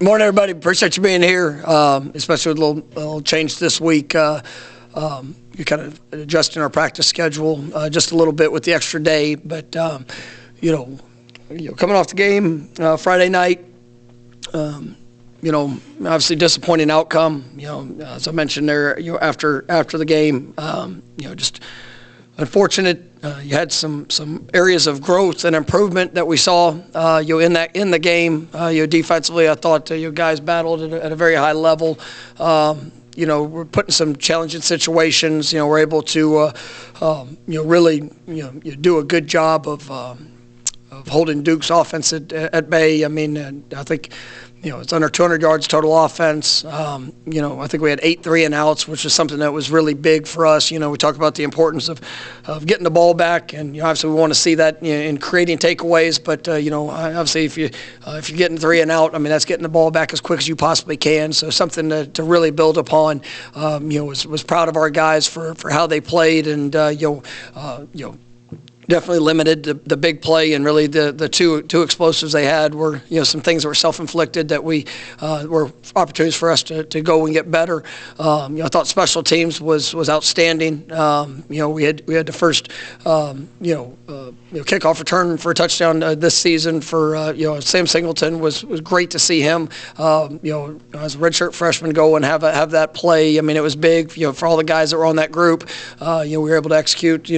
Morning, everybody. Appreciate you being here, especially with a little change this week. You're kind of adjusting our practice schedule just a little bit with the extra day. But, coming off the game Friday night, obviously disappointing outcome. As I mentioned there, after the game, just unfortunate. You had some areas of growth and improvement that we saw in the game. Defensively, I thought you guys battled at a very high level. We're put in some challenging situations. We're able to really do a good job of holding Duke's offense at bay. I mean, I think it's under 200 yards total offense. I think we had 8 3-and-outs, which is something that was really big for us. We talk about the importance of getting the ball back, and obviously we want to see that in creating takeaways. But obviously if you're getting 3 and out, I mean that's getting the ball back as quick as you possibly can. So something to really build upon. Was proud of our guys for how they played, and definitely limited the big play, and really the two explosives they had were some things that were self-inflicted that we were opportunities for us to go and get better. I thought special teams was outstanding. We had the first kickoff return for a touchdown this season for Sam Singleton was great to see him as a redshirt freshman go and have that play. I mean, it was big for all the guys that were on that group. We were able to execute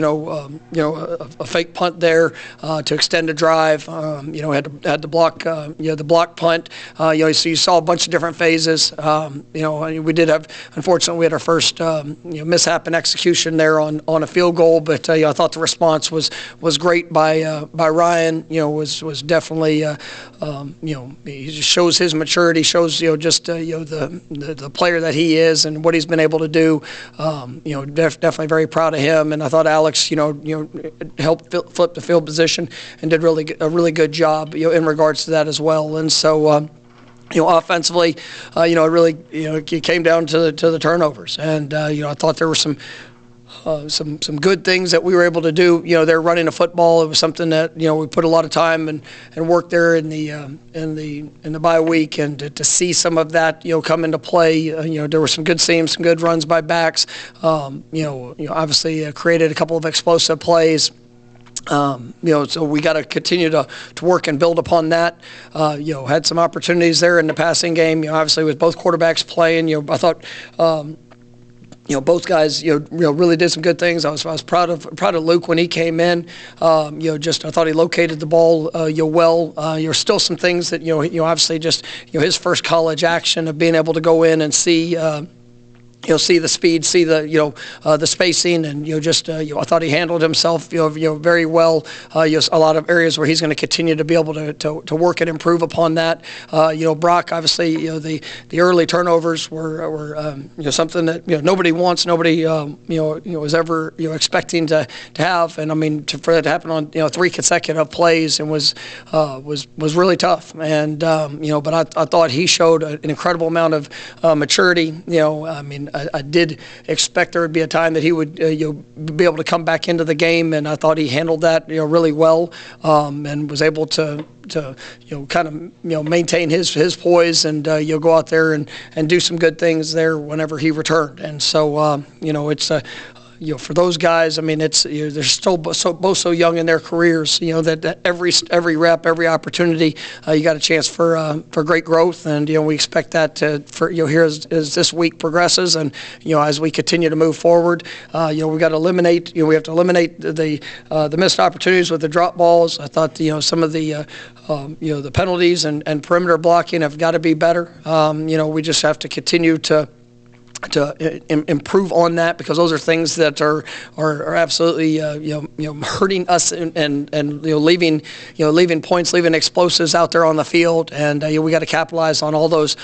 a fake punt there to extend a drive. Had the block the block punt. So you saw a bunch of different phases. We did have, unfortunately, we had our first mishap in execution there on a field goal, but I thought the response was great by Ryan. Was definitely he just shows his maturity, shows the player that he is and what he's been able to do. Definitely very proud of him, and I thought Alex helped flip the field position and did a really good job in regards to that as well. And so offensively, it really it came down to the turnovers, and I thought there were some good things that we were able to do. They're running a football. It was something that we put a lot of time and work there in the bye week, and to see some of that come into play. There were some good seams, some good runs by backs. Obviously created a couple of explosive plays. So we got to continue to work and build upon that. Had some opportunities there in the passing game. Obviously with both quarterbacks playing, I thought. Both guys, really did some good things. I was proud of Luke when he came in. I thought he located the ball, well. Still some things that obviously just his first college action of being able to go in and see. See the speed, see the spacing, and I thought he handled himself very well. A lot of areas where he's going to continue to be able to work and improve upon that. Brock, obviously, the early turnovers were something that nobody wants, nobody was ever expecting to have, and I mean for that to happen on 3 consecutive plays and was really tough. And but I thought he showed an incredible amount of maturity. I did expect there would be a time that he would be able to come back into the game, and I thought he handled that really well, and was able to kind of maintain his poise and go out there and do some good things there whenever he returned. And so it's for those guys, I mean, it's they're still both so young in their careers. That every rep, every opportunity, you got a chance for great growth, and we expect that here as this week progresses, and as we continue to move forward, we got to eliminate. We have to eliminate the missed opportunities with the drop balls. I thought some of the the penalties and perimeter blocking have got to be better. We just have to continue to improve on that, because those are things that are absolutely hurting us and leaving points, leaving explosives out there on the field, and we got to capitalize on all those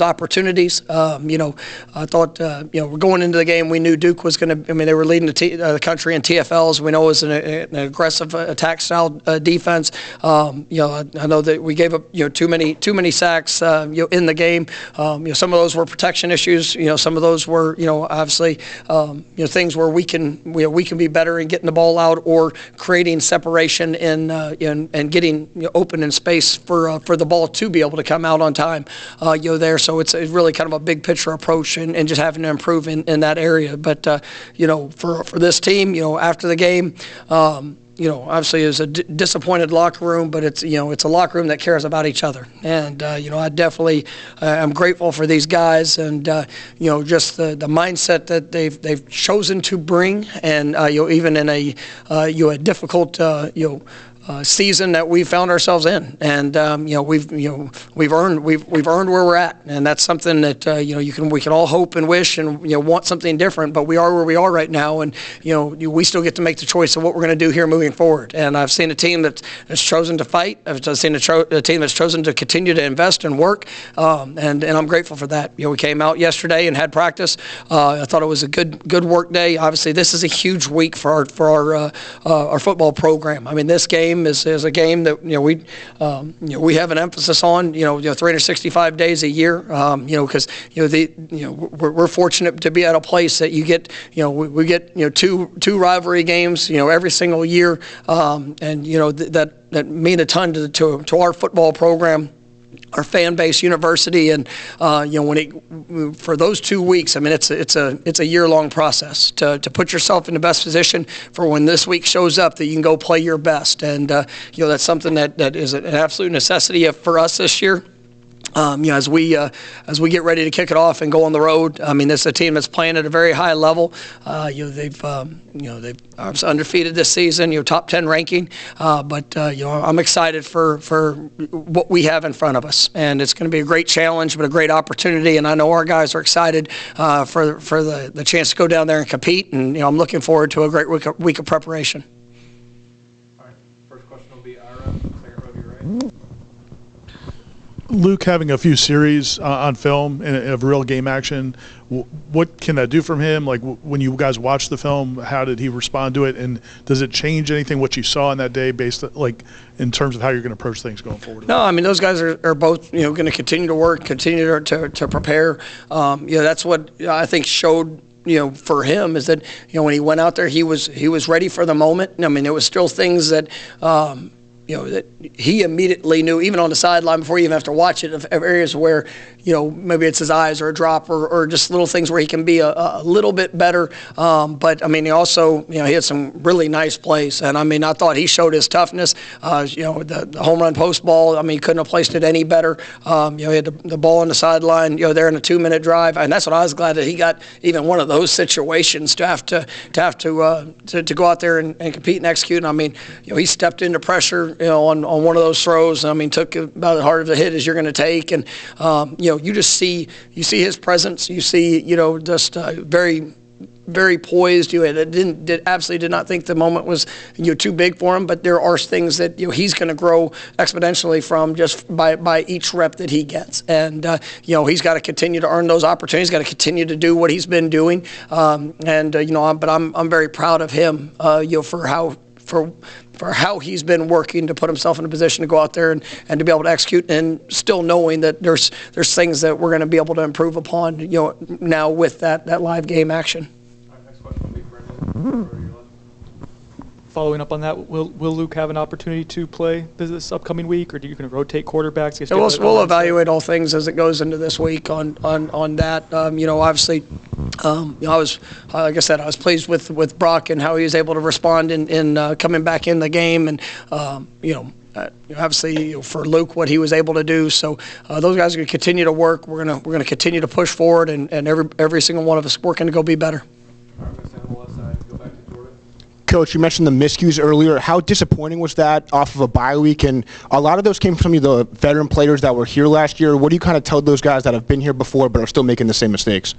opportunities. I thought we're going into the game, we knew Duke was going to. I mean, they were leading the country in TFLs. We know it was an aggressive attack style defense. I know that we gave up too many sacks in the game. Some of those were protection issues. some of those were, obviously, things where we can be better in getting the ball out or creating separation and getting open in space for the ball to be able to come out on time. There, so it's really kind of a big picture approach and just having to improve in that area. But for this team, after the game. Obviously it was a disappointed locker room, but it's a locker room that cares about each other. And, I definitely am grateful for these guys and, just the mindset that they've chosen to bring. And, even in a difficult, season that we found ourselves in, and we've earned where we're at, and that's something that we can all hope and wish and want something different, but we are where we are right now, and we still get to make the choice of what we're going to do here moving forward. And I've seen a team that's chosen to fight. I've seen a team that's chosen to continue to invest and work, and I'm grateful for that. We came out yesterday and had practice. I thought it was a good work day. Obviously, this is a huge week for our football program. I mean, this game is a game that we have an emphasis on 365 days a year, because we're fortunate to be at a place that you get we get two rivalry games every single year, and that mean a ton to our football program, our fan base, university, and for those 2 weeks, I mean it's a year-long process to put yourself in the best position for when this week shows up that you can go play your best, and that's something that is an absolute necessity for us this year. As we get ready to kick it off and go on the road, I mean, this is a team that's playing at a very high level. They've undefeated this season, top 10 ranking. But I'm excited for what we have in front of us, and it's going to be a great challenge, but a great opportunity. And I know our guys are excited for the chance to go down there and compete. And I'm looking forward to a great week of preparation. All right, first question will be Ira, second row to your right. Luke having a few series on film of real game action, what can that do from him? Like when you guys watch the film, how did he respond to it, and does it change anything what you saw in that day based in terms of how you're going to approach things going forward? No, I mean those guys are both going to continue to work, continue to prepare. That's what I think showed. For him is that when he went out there, he was ready for the moment. I mean, there was still things that. That he immediately knew, even on the sideline before you even have to watch it, of areas where, maybe it's his eyes or a drop or just little things where he can be a little bit better. But, I mean, he also, he had some really nice plays. And, I mean, I thought he showed his toughness. The home run post ball, I mean, he couldn't have placed it any better. He had the ball on the sideline, there in a 2-minute drive. And that's what I was glad that he got even one of those situations to have to go out there and compete and execute. And, I mean, he stepped into pressure, on one of those throws. I mean, took about as hard of a hit as you're going to take, and you just see his presence. You see, just very, very poised. Absolutely did not think the moment was too big for him. But there are things that he's going to grow exponentially from just by each rep that he gets, and he's got to continue to earn those opportunities. He's got to continue to do what he's been doing, but I'm very proud of him, for how he's been working to put himself in a position to go out there and to be able to execute, and still knowing that there's things that we're going to be able to improve upon, now with that live game action. All right, next question will be Brendan. Following up on that, will Luke have an opportunity to play this upcoming week, or are you going to rotate quarterbacks? We'll evaluate all things as it goes into this week on that. Obviously, I was, like I said, I was pleased with Brock and how he was able to respond in coming back in the game, and obviously for Luke what he was able to do. So those guys are going to continue to work. We're going to continue to push forward, and every single one of us working to go be better. All right, we're going to stand on the left side and go back to Jordan. Coach, you mentioned the miscues earlier. How disappointing was that off of a bye week? And a lot of those came from some of the veteran players that were here last year. What do you kind of tell those guys that have been here before but are still making the same mistakes?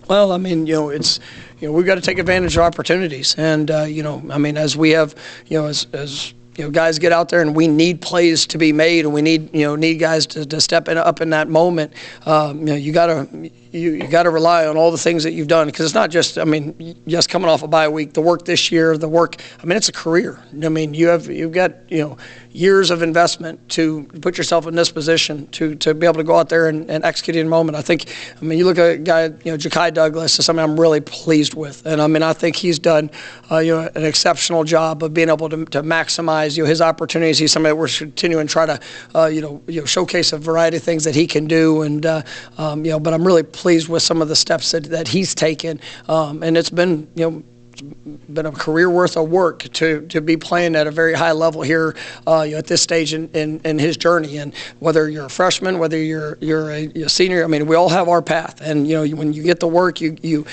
Well, I mean, it's we've got to take advantage of opportunities, and I mean, as we have, as guys get out there and we need plays to be made, and we need guys to step up in that moment. You got to you got to rely on all the things that you've done, because it's not just, I mean, just coming off a bye week, the work this year, I mean, it's a career. I mean, you've got, years of investment to put yourself in this position to be able to go out there and execute in a moment. I think, you look at a guy, Ja'Kai Douglas is something I'm really pleased with. And I mean, I think he's done, an exceptional job of being able to maximize, his opportunities. He's somebody that we're continuing to try to, showcase a variety of things that he can do. And, but I'm really pleased with some of the steps that he's taken. And it's been, a career worth of work to be playing at a very high level here at this stage in his journey. And whether you're a freshman, whether you're a senior, I mean, we all have our path. And when you get the work, you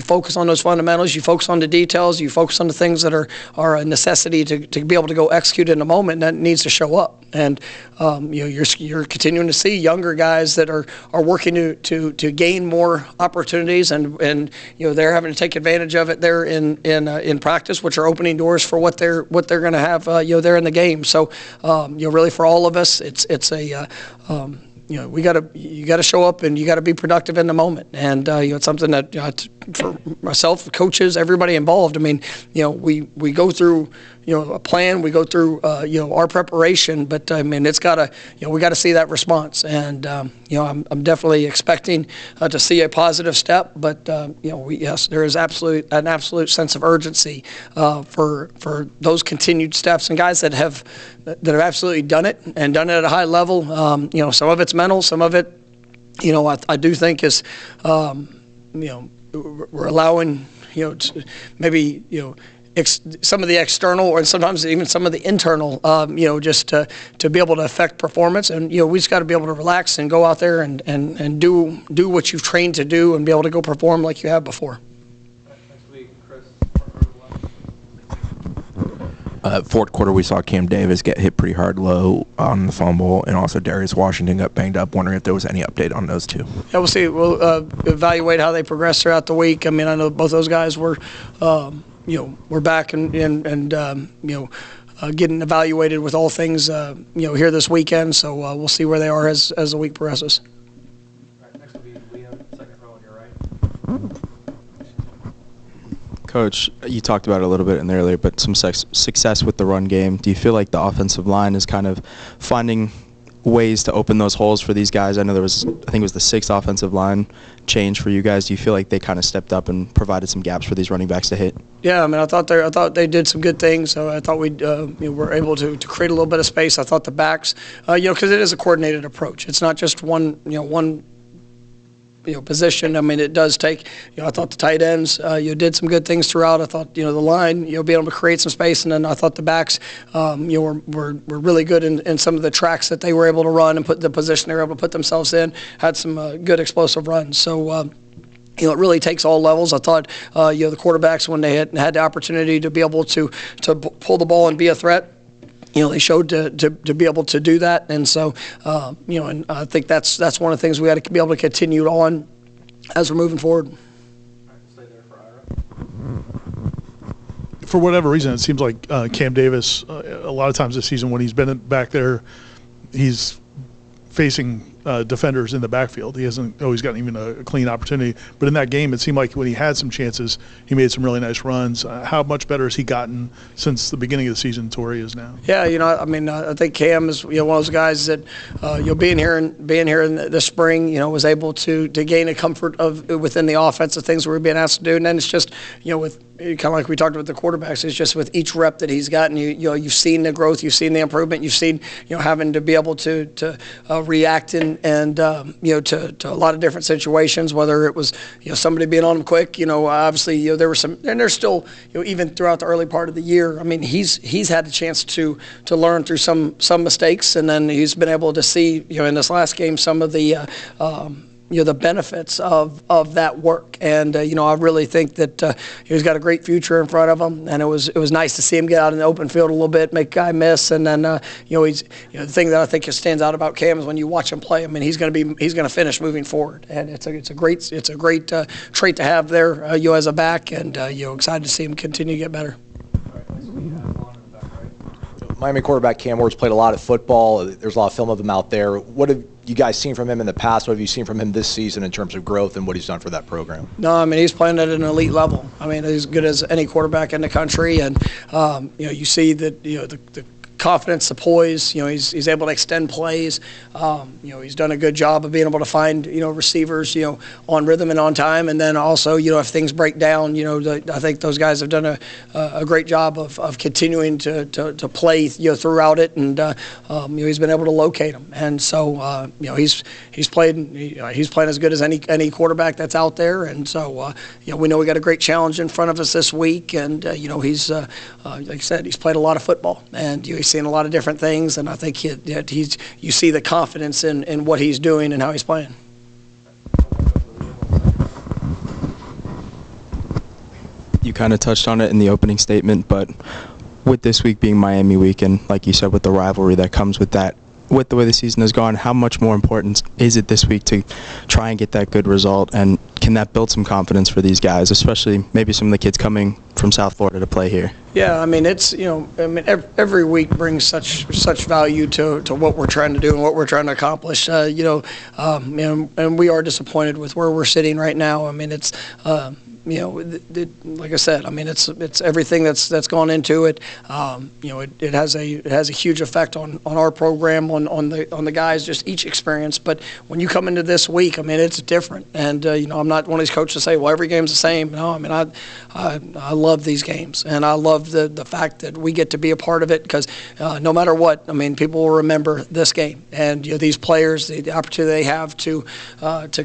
focus on those fundamentals, you focus on the details, you focus on the things that are a necessity to be able to go execute in a moment, and that needs to show up. And you're continuing to see younger guys that are working to gain more opportunities, and they're having to take advantage of it there in practice, which are opening doors for what they're going to have there in the game. So really for all of us, it's a you got to show up and you got to be productive in the moment. And it's something that for myself, coaches, everybody involved. I mean, we go through a plan, we go through our preparation, but I mean, it's got to we got to see that response. And I'm definitely expecting to see a positive step. But yes, there is an absolute sense of urgency for those continued steps, and guys that have absolutely done it and done it at a high level. Some of it's mental, some of it, I do think is, we're allowing, maybe, some of the external, or sometimes even some of the internal, just to be able to affect performance. And, we just got to be able to relax and go out there and do what you've trained to do and be able to go perform like you have before. Next week, Chris. Fourth quarter, we saw Cam Davis get hit pretty hard low on the fumble, and also Darius Washington got banged up. Wondering if there was any update on those two. Yeah, we'll see. We'll evaluate how they progress throughout the week. I mean, I know both those guys were, we're back and getting evaluated with all things, here this weekend. So we'll see where they are as the week progresses. All right, next will be Liam, second row on your right. Coach, you talked about it a little bit in there earlier, but some success with the run game. Do you feel like the offensive line is kind of finding ways to open those holes for these guys? I know I think it was the 6th offensive line change for you guys. Do you feel like they kind of stepped up and provided some gaps for these running backs to hit? Yeah, I mean, I thought they did some good things. I thought we were able to create a little bit of space. I thought the backs, because it is a coordinated approach. It's not just one position. I mean, it does take, I thought the tight ends, did some good things throughout. I thought, the line, being able to create some space. And then I thought the backs, were really good in some of the tracks that they were able to run and put the position they were able to put themselves in, had some good explosive runs. So, it really takes all levels. I thought, the quarterbacks, when they had the opportunity to be able to pull the ball and be a threat, they showed to be able to do that. And so, and I think that's one of the things we got to be able to continue on as we're moving forward. All right, stay there for Ira. For whatever reason, it seems like Cam Davis, a lot of times this season when he's been back there, he's facing defenders in the backfield. He hasn't always gotten even a clean opportunity. But in that game, it seemed like when he had some chances, he made some really nice runs. How much better has he gotten since the beginning of the season to where he is now? Yeah, I mean, I think Cam is one of those guys that being here in the spring, was able to gain a comfort of within the offense of things we were being asked to do. And then it's just with kind of like we talked about the quarterbacks, it's just with each rep that he's gotten, you've seen the growth, you've seen the improvement, you've seen having to be able to react and to a lot of different situations, whether it was somebody being on him quick, obviously there were some, and there's still even throughout the early part of the year. I mean, he's had a chance to learn through some mistakes, and then he's been able to see in this last game some of the the benefits of that work. And I really think that he's got a great future in front of him, and it was nice to see him get out in the open field a little bit, make a guy miss, and then he's the thing that I think stands out about Cam is when you watch him play. I mean, he's going to finish moving forward, and it's a great trait to have there as a back, and excited to see him continue to get better. All right, next we have Vaughn in the back right. Miami quarterback Cam Ward's played a lot of football. There's a lot of film of him out there. What have you guys seen from him in the past? What have you seen from him this season in terms of growth and what he's done for that program? No, I mean, he's playing at an elite level. I mean, he's as good as any quarterback in the country, and you see that the confidence, the poise. He's able to extend plays. He's done a good job of being able to find receivers on rhythm and on time, and then also if things break down, I think those guys have done a great job of continuing to play throughout it, and he's been able to locate them, and so he's playing as good as any quarterback that's out there, and so we know we got a great challenge in front of us this week, and he's like I said, he's played a lot of football, and he's seen a lot of different things, and I think you see the confidence in what he's doing and how he's playing. You kind of touched on it in the opening statement, but with this week being Miami week, and like you said, with the rivalry that comes with that, with the way the season has gone, how much more important is it this week to try and get that good result, and can that build some confidence for these guys, especially maybe some of the kids coming from South Florida to play here? Yeah, I mean, it's every week brings such value to what we're trying to do and what we're trying to accomplish. And we are disappointed with where we're sitting right now. I mean, it's like I said, I mean, it's everything that's gone into it. It has a huge effect on our program, on the guys, just each experience. But when you come into this week, I mean, it's different. And I'm not one of these coaches to say, well, every game's the same. No, I mean, I love these games, and I love the fact that we get to be a part of it, because no matter what, I mean, people will remember this game, and these players, the opportunity they have to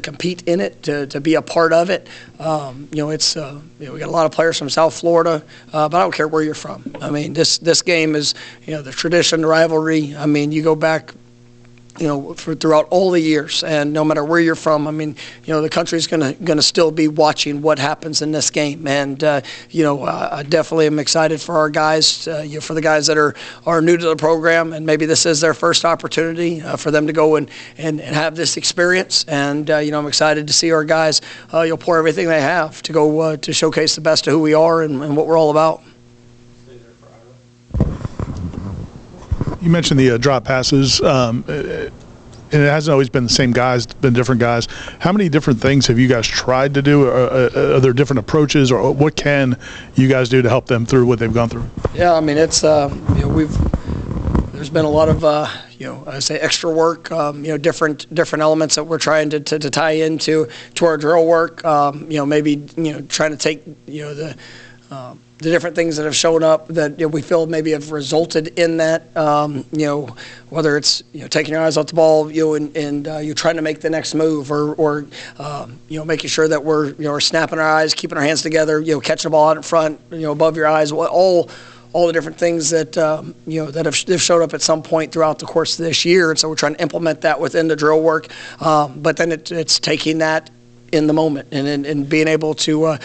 compete in it, to be a part of it. It's we got a lot of players from South Florida, but I don't care where you're from. I mean, this game is the tradition, the rivalry. I mean, you go back throughout all the years, and no matter where you're from, I mean, the country's gonna still be watching what happens in this game, and I definitely am excited for our guys, for the guys that are new to the program, and maybe this is their first opportunity for them to go and have this experience, and I'm excited to see our guys pour everything they have to go to showcase the best of who we are and what we're all about. You mentioned the drop passes, and it hasn't always been the same guys, it's been different guys. How many different things have you guys tried to do? Are there different approaches, or what can you guys do to help them through what they've gone through? Yeah, I mean, it's there's been a lot of I say extra work, different elements that we're trying to tie into our drill work. Maybe trying to take the different things that have shown up that we feel maybe have resulted in that, whether it's taking your eyes off the ball, and you're trying to make the next move, or making sure that we're snapping our eyes, keeping our hands together, catching the ball out in front, above your eyes, all the different things that that have showed up at some point throughout the course of this year, and so we're trying to implement that within the drill work. But then it's taking that in the moment and being able to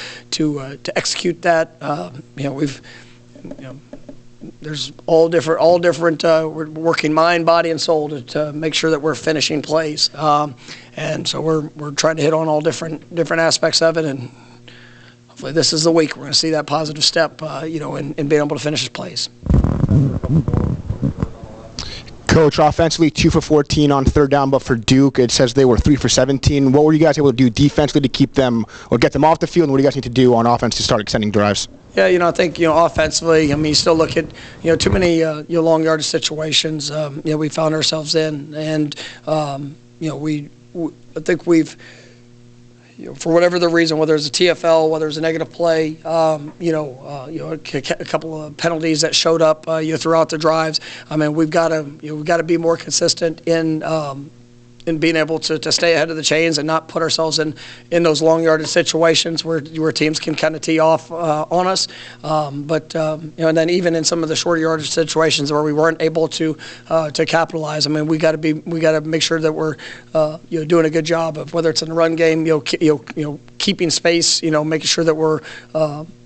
execute that. There's all different. We're working mind, body, and soul to make sure that we're finishing plays, and so we're trying to hit on all different aspects of it, and hopefully this is the week we're going to see that positive step, in being able to finish his plays. Coach, offensively 2 for 14 on third down, but for Duke, it says they were 3 for 17. What were you guys able to do defensively to keep them or get them off the field, and what do you guys need to do on offense to start extending drives? Yeah, I think offensively, I mean, you still look at too many long yardage situations. We found ourselves in, and I think we've. For whatever the reason, whether it's a TFL, whether it's a negative play, a couple of penalties that showed up, throughout the drives. I mean, we've got to be more consistent in being able to stay ahead of the chains and not put ourselves in those long yardage situations where teams can kind of tee off on us. And then even in some of the shorter yardage situations where we weren't able to capitalize. I mean, we got to make sure that we're doing a good job of, whether it's in the run game, keeping space, making sure that we're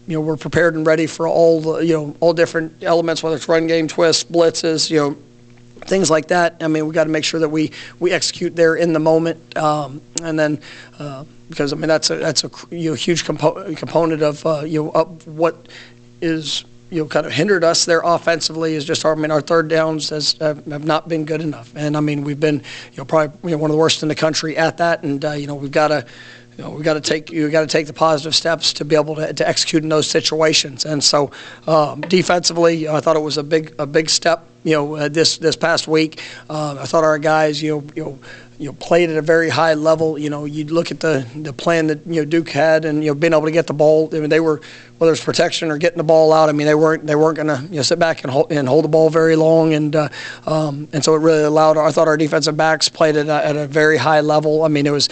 we're prepared and ready for all different elements, whether it's run game, twists, blitzes, things like that. I mean, we got to make sure that we execute there in the moment, and then because I mean that's a huge component of of what is kind of hindered us there offensively is just our third downs have not been good enough. And I mean, we've been, probably one of the worst in the country at that. And we've got to. We've got to take the positive steps to be able to execute in those situations. And so defensively, I thought it was a big step. This past week, I thought our guys, played at a very high level. You look at the plan that Duke had, and being able to get the ball. I mean, they were, whether it's protection or getting the ball out. I mean, they weren't going to sit back and hold the ball very long, and so it really allowed. I thought our defensive backs played at a very high level. I mean, it was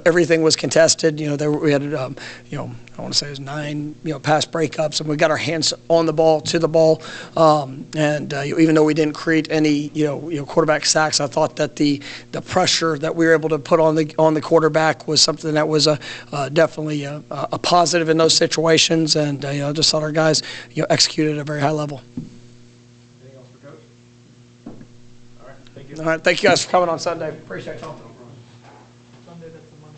everything was contested. We had I want to say it was 9 pass breakups, and we got our hands on the ball, to the ball, and even though we didn't create any quarterback sacks, I thought that the pressure that we were able to put on the quarterback was something that was definitely a positive in those situations, and I just thought our guys executed at a very high level. Anything else for Coach? All right, thank you. All right, thank you guys for coming on Sunday. Appreciate it.